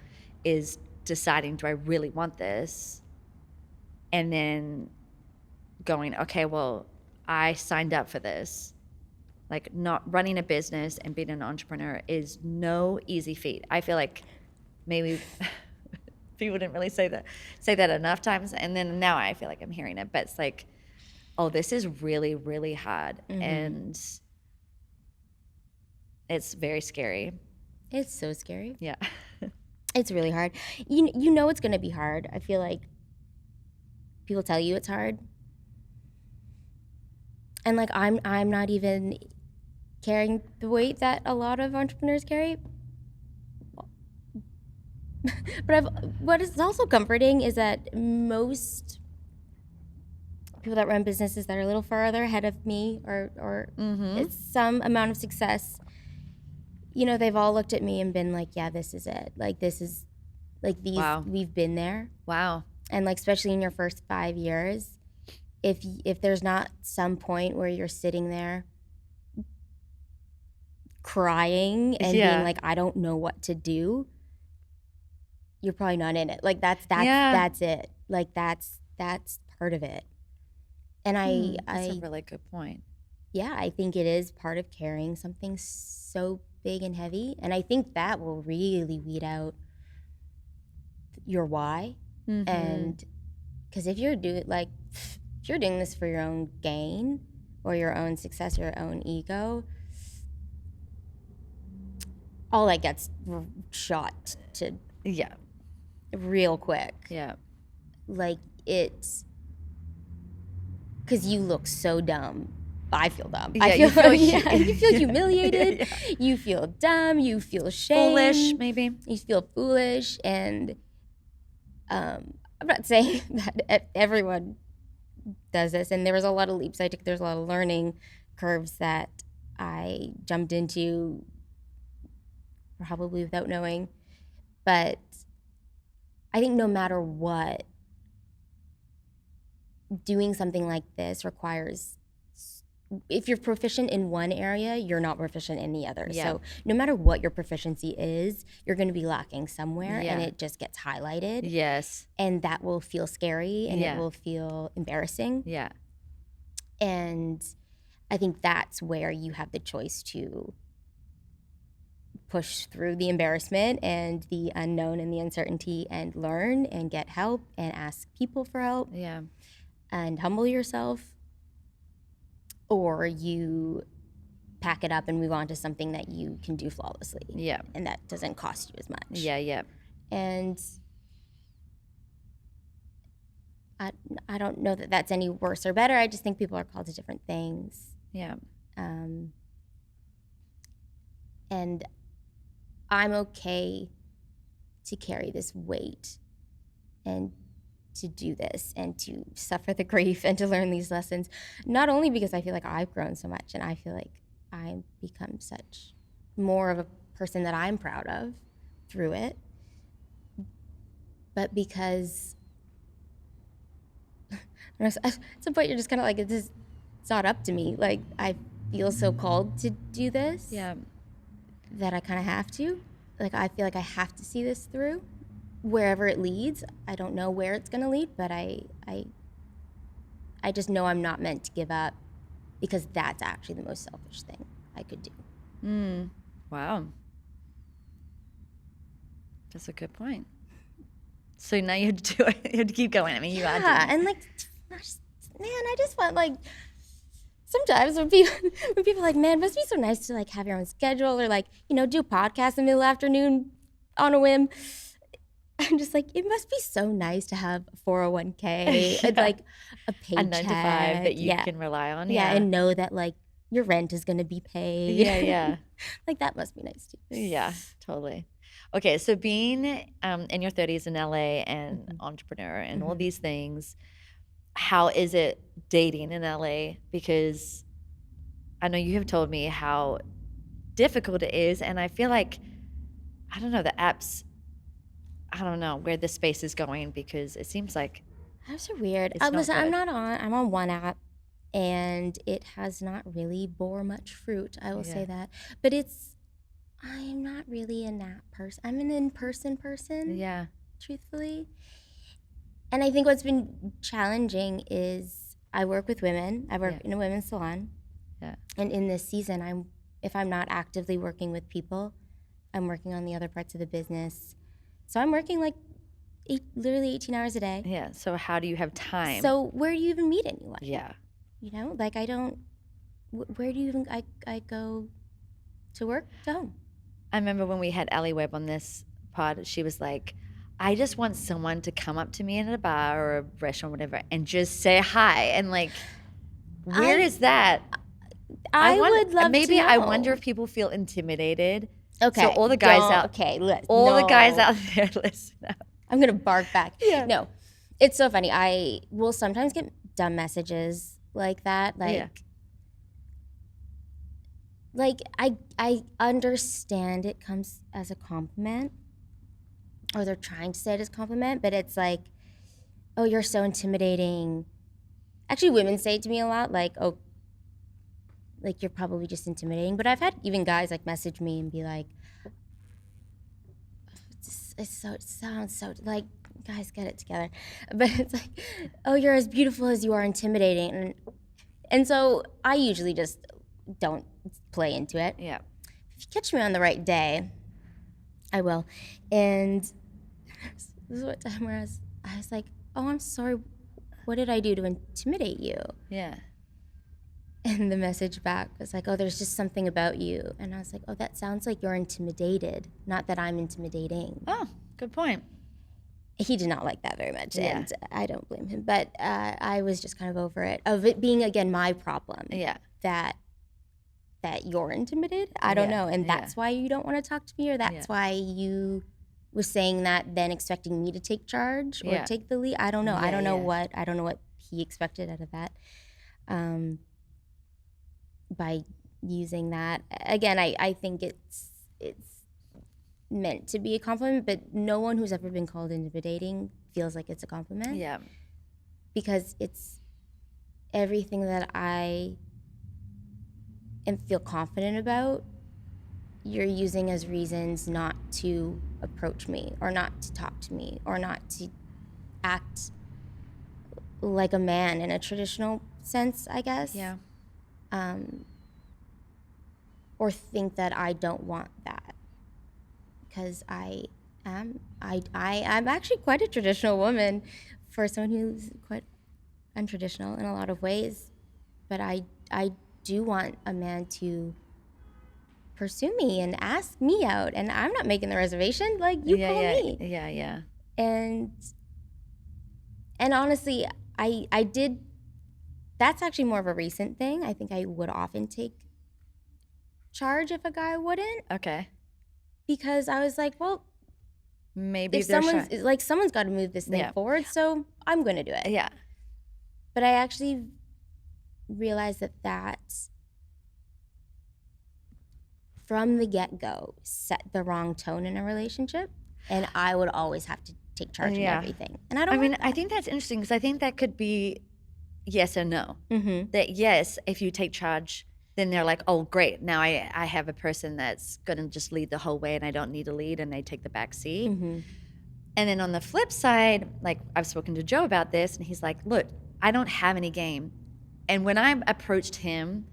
is deciding, do I really want this? And then going, okay, well, I signed up for this. Like, not running a business and being an entrepreneur is no easy feat. I feel like maybe people didn't really say that enough times. And then now I feel like I'm hearing it, but it's like, oh, this is really, really hard. And it's very scary. It's so scary. Yeah. It's really hard. You know it's going to be hard. I feel like people tell you it's hard. And, like, I'm not even carrying the weight that a lot of entrepreneurs carry. But what is also comforting is that most people that run businesses that are a little farther ahead of me or it's some amount of success, you know, they've all looked at me and been like, yeah, this is it. Like, this is, like, we've been there. Wow. And, like, especially in your first 5 years, if there's not some point where you're sitting there crying and being like, I don't know what to do, you're probably not in it. Like, that's it. Like, that's part of it. And that's a really good point. Yeah, I think it is part of carrying something so big and heavy. And I think that will really weed out your why. And because if you're doing this for your own gain or your own success or your own ego, all that gets shot to real quick. Yeah. Like, it's because you look so dumb. I feel dumb. Yeah, you feel humiliated. You feel dumb. You feel shame. Foolish, maybe. You feel foolish. And I'm not saying that everyone does this. And there was a lot of leaps I took. There's a lot of learning curves that I jumped into probably without knowing. But I think no matter what, doing something like this requires if you're proficient in one area, you're not proficient in the other. Yeah. So no matter what your proficiency is, you're going to be lacking somewhere, Yeah. and it just gets highlighted. Yes. And that will feel scary, and Yeah. it will feel embarrassing. Yeah. And I think that's where you have the choice to push through the embarrassment and the unknown and the uncertainty and learn and get help and ask people for help. Yeah. And humble yourself, or you pack it up and move on to something that you can do flawlessly. Yeah. And that doesn't cost you as much. Yeah. Yeah. And I don't know that that's any worse or better. I just think people are called to different things. Yeah. And I'm okay to carry this weight and to do this and to suffer the grief and to learn these lessons, not only because I feel like I've grown so much and I feel like I've become such more of a person that I'm proud of through it, but because at some point you're just kind of like, it's not up to me. Like, I feel so called to do this. Yeah. That I kind of have to. Like, I feel like I have to see this through wherever it leads. I don't know where it's going to lead, but I just know I'm not meant to give up, because that's actually the most selfish thing I could do. Wow. That's a good point. So now you have to do it. You have to keep going. I mean, you had to. Yeah, and like, I just want, like, sometimes when people are like, man, it must be so nice to like have your own schedule, or like, you know, do podcasts in the middle of the afternoon on a whim. I'm just like, it must be so nice to have a 401k and like a paycheck. A 9 to 5 that you can rely on. Yeah, and know that like your rent is gonna be paid. Yeah, yeah. Like, that must be nice too. Yeah, totally. Okay, so being in your 30s in LA and entrepreneur and all these things, how is it dating in LA? Because I know you have told me how difficult it is, and I feel like, I don't know, the apps, I don't know where the space is going, because it seems like apps are weird. It's not Listen, good. I'm on one app, and it has not really bore much fruit. I will say that, but I'm not really an app person. I'm an in-person person. Yeah. Truthfully. And I think what's been challenging is I work with women. I work in a women's salon. Yeah. And in this season, if I'm not actively working with people, I'm working on the other parts of the business. So I'm working like literally 18 hours a day. Yeah. So how do you have time? So where do you even meet anyone? Yeah. You know, like, I don't, where do you even, I go to work, to home. I remember when we had Allie Webb on this pod, she was like, I just want someone to come up to me in a bar or a restaurant, whatever, and just say hi. And like, where is that? I would love maybe to know. I wonder if people feel intimidated. Okay. So all the guys the guys out there, listen up. I'm going to bark back. Yeah. No, it's so funny. I will sometimes get dumb messages like that. Like, I understand it comes as a compliment, or they're trying to say it as a compliment, but it's like, oh, you're so intimidating. Actually, women say it to me a lot, like, oh, like, you're probably just intimidating. But I've had even guys like message me and be like, it sounds so, like, guys, get it together. But it's like, oh, you're as beautiful as you are intimidating. And so I usually just don't play into it. Yeah. If you catch me on the right day, I will. And this is what time where I was like, oh, I'm sorry. What did I do to intimidate you? Yeah. And the message back was like, oh, there's just something about you. And I was like, oh, that sounds like you're intimidated, not that I'm intimidating. Oh, good point. He did not like that very much, Yeah. and I don't blame him. But I was just kind of over it, of it being, again, my problem. Yeah. That you're intimidated. I don't know. And Yeah. that's why you don't want to talk to me, or that's why you was saying that, then expecting me to take charge or take the lead. I don't know. Yeah, I don't know what he expected out of that. By using that. Again, I think it's meant to be a compliment, but no one who's ever been called intimidating feels like it's a compliment. Yeah. Because it's everything that I and feel confident about, you're using as reasons not to approach me or not to talk to me or not to act like a man in a traditional sense, I guess. Yeah. Or think that I don't want that, because I'm actually quite a traditional woman for someone who's quite untraditional in a lot of ways, but I do want a man to pursue me and ask me out, and I'm not making the reservation. Like, you call me. Yeah. And honestly, I did. That's actually more of a recent thing. I think I would often take charge if a guy wouldn't, Okay. because I was like, well, Maybe if they're someone's got to move this thing forward, so I'm going to do it. Yeah. But I actually realized that from the get-go set the wrong tone in a relationship, and I would always have to take charge of everything. And I don't I think that's interesting, because I think that could be yes and no. Mm-hmm. That yes, if you take charge, then they're like, oh, great, now I have a person that's going to just lead the whole way and I don't need a lead, and they take the back seat. Mm-hmm. And then on the flip side, like, I've spoken to Joe about this, and he's like, look, I don't have any game. And when I approached him,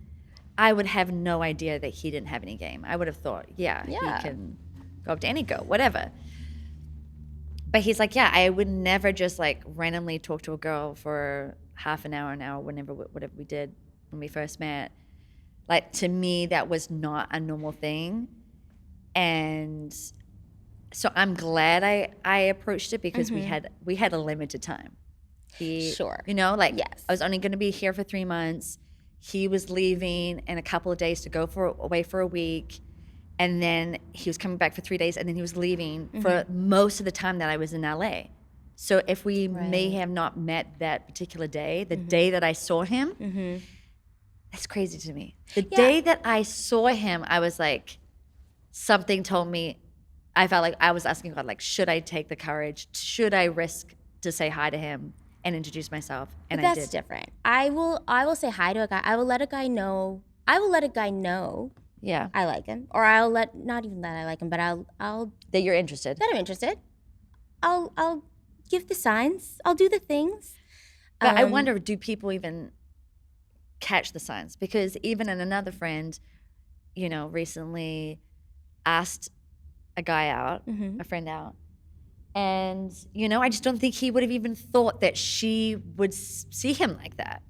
I would have no idea that he didn't have any game. I would have thought, he can go up to any girl, whatever. But he's like, yeah, I would never just like randomly talk to a girl for half an hour, whatever we did when we first met. Like, to me, that was not a normal thing. And so I'm glad I approached it, because we had a limited time. Sure. You know, like, yes. I was only going to be here for 3 months. He was leaving in a couple of days to go away for a week. And then he was coming back for 3 days, and then he was leaving for most of the time that I was in LA. So if we may have not met that particular day, the day that I saw him, that's crazy to me. The day that I saw him, I was like, something told me, I felt like I was asking God, like, should I take the courage? Should I risk to say hi to him and introduce myself? And but that's different. I will say hi to a guy. I will let a guy know. Yeah. I like him, or I'll let, not even that I like him, but I'll That you're interested. that I'm interested. I'll give the signs. I'll do the things. But I wonder, do people even catch the signs? Because even another friend, you know, recently asked a guy out, a friend out, and, you know, I just don't think he would have even thought that she would see him like that.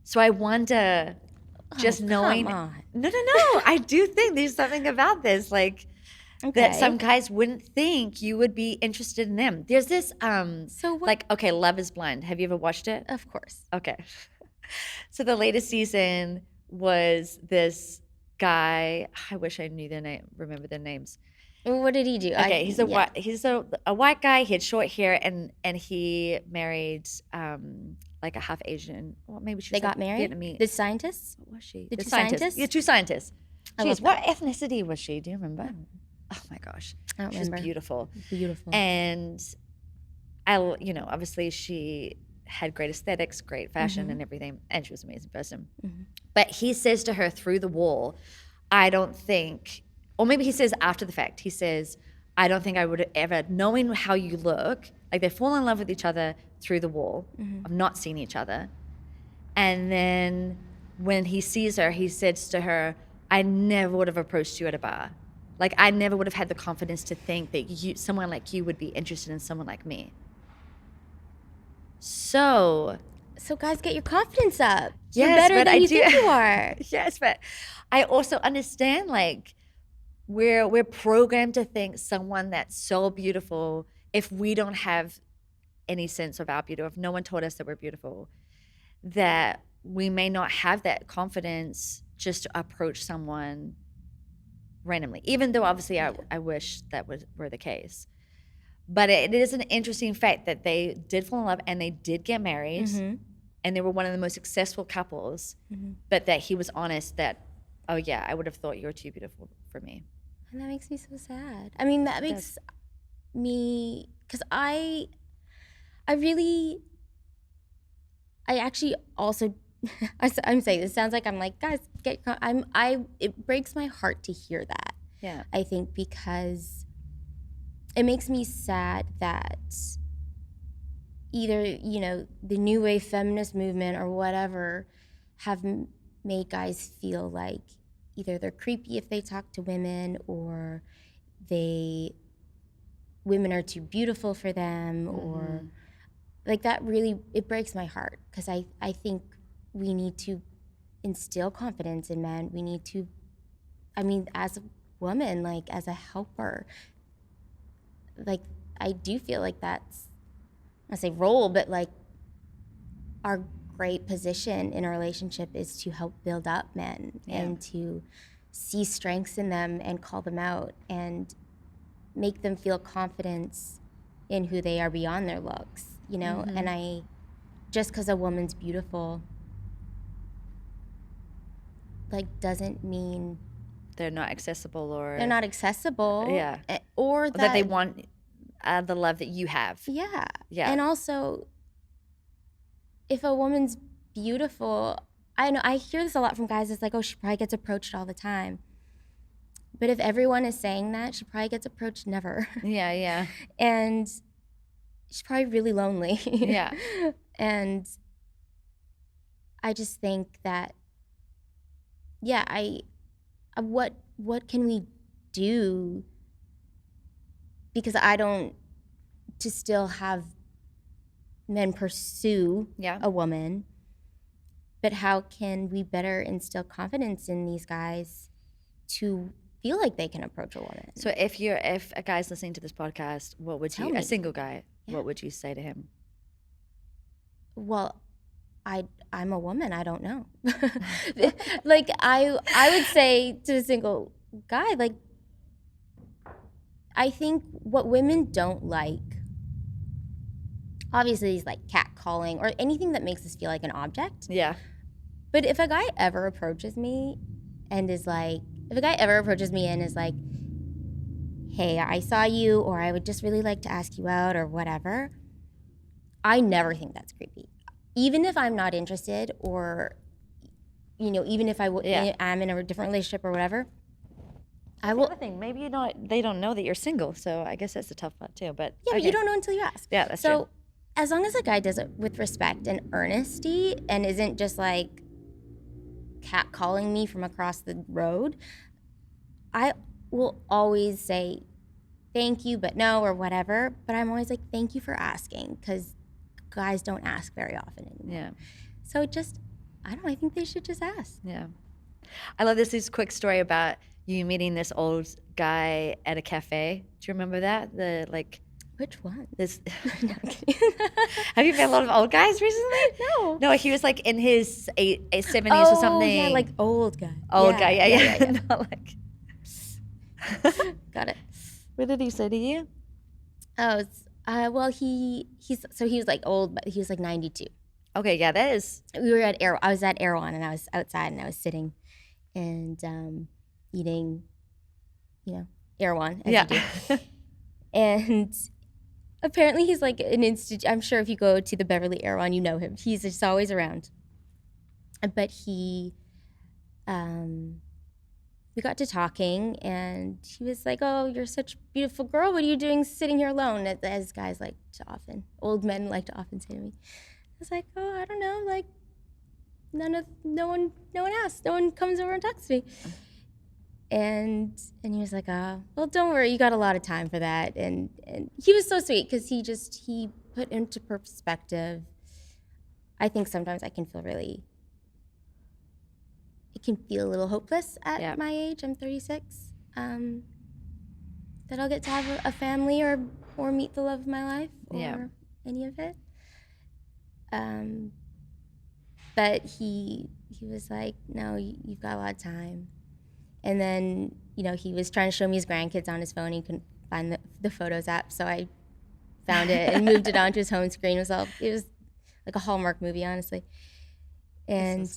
So I wonder, just knowing. Come on. No. I do think there's something about this, like, that some guys wouldn't think you would be interested in them. There's this, okay, Love is Blind. Have you ever watched it? Of course. Okay. So the latest season was this guy. I wish I knew remember their names. What did he do? Okay, he's a white guy. He had short hair, and he married like a half Asian. Well, maybe she was got married. Vietnamese. The scientists? What was she? The two scientists? Yeah, two scientists. Jeez, what ethnicity was she? Do you remember? Oh my gosh, I don't she's remember. beautiful. Beautiful. And obviously she had great aesthetics, great fashion, and everything, and she was an amazing person. But he says to her through the wall, I don't think. Or maybe he says after the fact, he says, I don't think I would ever, knowing how you look, like, they fall in love with each other through the wall of not seeing each other. And then when he sees her, he says to her, I never would have approached you at a bar. Like, I never would have had the confidence to think that someone like you would be interested in someone like me. So guys, get your confidence up. Yes, You're better but than you think you are. Yes, but I also understand, like, we're programmed to think someone that's so beautiful, if we don't have any sense of our beauty, if no one told us that we're beautiful, that we may not have that confidence just to approach someone randomly, even though obviously I wish that were the case. But it is an interesting fact that they did fall in love and they did get married, and they were one of the most successful couples, but that he was honest that, oh yeah, I would have thought you were too beautiful for me. And that makes me so sad. I mean, that makes me, because I actually also I'm saying it sounds like I'm like, guys, it breaks my heart to hear that. Yeah. I think because it makes me sad that either, you know, the new wave feminist movement or whatever have made guys feel like either they're creepy if they talk to women, or women are too beautiful for them, or like that. Really, it breaks my heart, because I think we need to instill confidence in men. We need to, I mean, as a woman, like as a helper, like I do feel like that's, I say role, but like our great position in a relationship is to help build up men and to see strengths in them and call them out and make them feel confidence in who they are beyond their looks, you know? And just because a woman's beautiful, like, doesn't mean they're not accessible, or they're not accessible. Yeah. Or that they want the love that you have. Yeah. Yeah. And also, if a woman's beautiful, I know I hear this a lot from guys. It's like, oh, she probably gets approached all the time. But if everyone is saying that, she probably gets approached never. Yeah, yeah. And she's probably really lonely. Yeah. And I just think that, yeah, what can we do? Because I don't, to still have men pursue a woman, but how can we better instill confidence in these guys to feel like they can approach a woman? So if a guy's listening to this podcast, what would Tell you, me. a single guy, what would you say to him? Well, I'm a woman. I don't know. Like I would say to a single guy, like, I think what women don't like, obviously, is like catcalling or anything that makes us feel like an object. Yeah. But if a guy ever approaches me and is like, hey, I saw you, or I would just really like to ask you out, or whatever, I never think that's creepy. Even if I'm not interested, or, you know, even if I'm in a different relationship or whatever, I will. Another thing, maybe they don't know that you're single, so I guess that's a tough part too. But yeah, but you don't know until you ask. Yeah, that's true. true. So as long as a guy does it with respect and earnesty and isn't just like catcalling me from across the road, I will always say thank you, but no, or whatever. But I'm always like, thank you for asking, because guys don't ask very often anymore. Yeah. So just, I don't know, I think they should just ask. Yeah. I love this quick story about you meeting this old guy at a cafe. Do you remember that? Which one? This. Have you met a lot of old guys recently? No. No, he was like in his 70s or something. Yeah, like old guy. Old guy, yeah. Not like. Got it. What did he say to you? Oh, well, he was like old, but he was like 92. Okay, yeah, that is. We were at I was at Erewhon, and I was outside, and I was sitting and eating, you know, Erewhon, as you do. And apparently he's like an I'm sure if you go to the Beverly Erewhon, you know him. He's just always around. But we got to talking, and he was like, oh, you're such a beautiful girl. What are you doing sitting here alone? As guys like to often, old men like to often say to me. I was like, oh, I don't know, like, no one asks. No one comes over and talks to me. And he was like, well, don't worry, you got a lot of time for that. And he was so sweet, because he put into perspective. I think sometimes I can feel a little hopeless at my age. I'm 36. That I'll get to have a family or meet the love of my life, or any of it. But he was like, no, you've got a lot of time. And then, you know, he was trying to show me his grandkids on his phone. He couldn't find the Photos app, so I found it and moved it onto his home screen. It was like a Hallmark movie, honestly. And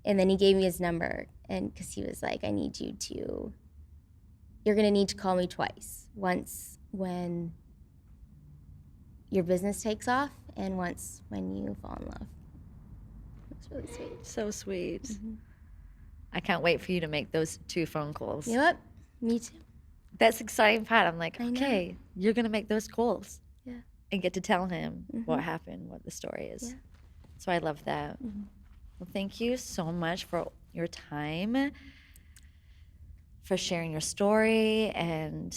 and then he gave me his number, and because he was like, you're gonna need to call me twice. Once when your business takes off, and once when you fall in love. It's really sweet. So sweet. Mm-hmm. I can't wait for you to make those 2 phone calls. You know what? Me too. That's the exciting part. I'm like, I know. okay, you're going to make those calls. Yeah. And get to tell him Mm-hmm. what happened, what the story is. Yeah. So I love that. Mm-hmm. Well, thank you so much for your time, for sharing your story. And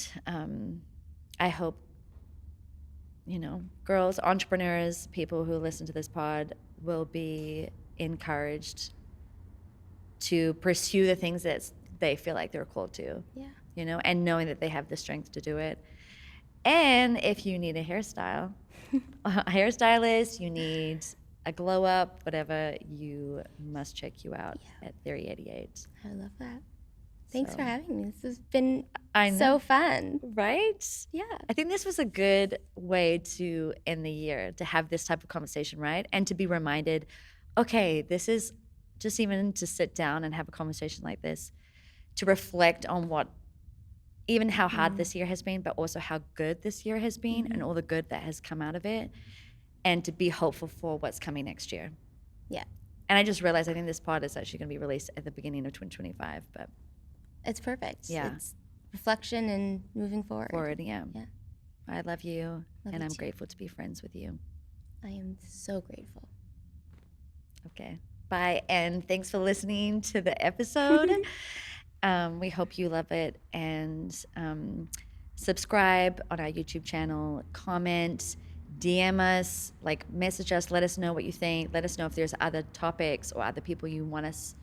I hope, you know, girls, entrepreneurs, people who listen to this pod will be encouraged to pursue the things that they feel like they're called to. Yeah. You know, and knowing that they have the strength to do it. And if you need a hairstyle, a hairstylist, you need a glow up, whatever, you must check you out at Theory 88. I love that. Thanks So- for having me. This has been I know. so fun. Right? Yeah. I think this was a good way to end the year, to have this type of conversation, right? And to be reminded, okay, this is just even to sit down and have a conversation like this, to reflect on what, even how hard this year has been, but also how good this year has been and all the good that has come out of it, and to be hopeful for what's coming next year. Yeah. And I just realized I think this pod is actually going to be released at the beginning of 2025, but It's perfect. Yeah. It's reflection and moving forward. yeah. Yeah. I love you, Love and you I'm too. grateful to be friends with you. I am so grateful. Okay. Bye. And thanks for listening to the episode. We hope you love it. And subscribe on our YouTube channel, comment, DM us, like message us, let us know what you think. Let us know if there's other topics or other people you want us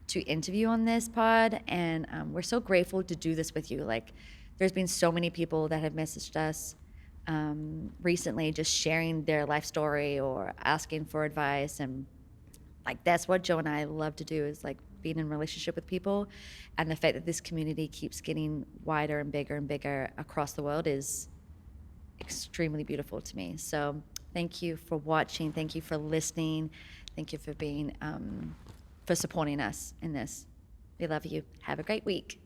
to interview on this pod. And we're so grateful to do this with you. Like, there's been so many people that have messaged us recently, just sharing their life story or asking for advice. And like, that's what Joe and I love to do, is like being in a relationship with people. And the fact that this community keeps getting wider and bigger across the world is extremely beautiful to me. So thank you for watching. Thank you for listening. Thank you for being, for supporting us in this. We love you. Have a great week.